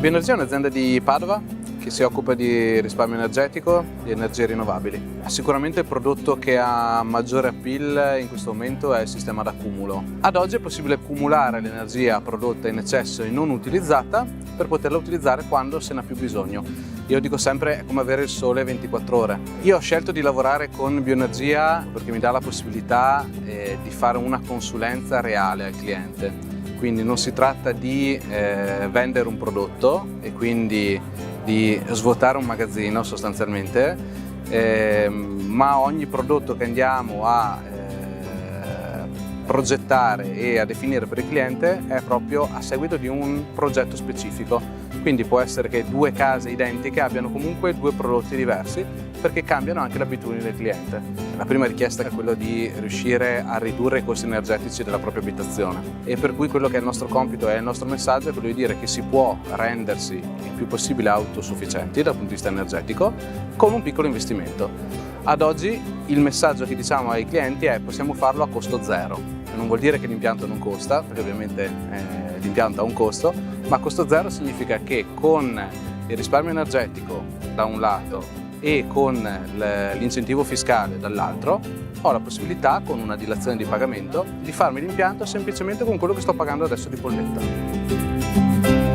Bioenergia è un'azienda di Padova che si occupa di risparmio energetico e energie rinnovabili. Sicuramente il prodotto che ha maggiore appeal in questo momento è il sistema d'accumulo. Ad oggi è possibile accumulare l'energia prodotta in eccesso e non utilizzata per poterla utilizzare quando se ne ha più bisogno. Io dico sempre è come avere il sole 24 ore. Io ho scelto di lavorare con Bioenergia perché mi dà la possibilità di fare una consulenza reale al cliente. Quindi non si tratta di vendere un prodotto e quindi di svuotare un magazzino sostanzialmente, ma ogni prodotto che andiamo a progettare e a definire per il cliente è proprio a seguito di un progetto specifico. Quindi può essere che due case identiche abbiano comunque due prodotti diversi perché cambiano anche le abitudini del cliente. La prima richiesta è quella di riuscire a ridurre i costi energetici della propria abitazione e per cui quello che è il nostro compito e il nostro messaggio è quello di dire che si può rendersi il più possibile autosufficienti dal punto di vista energetico con un piccolo investimento. Ad oggi il messaggio che diciamo ai clienti è possiamo farlo a costo zero. Non vuol dire che l'impianto non costa, perché ovviamente l'impianto ha un costo, ma costo zero significa che con il risparmio energetico da un lato e con l'incentivo fiscale dall'altro ho la possibilità, con una dilazione di pagamento, di farmi l'impianto semplicemente con quello che sto pagando adesso di bolletta.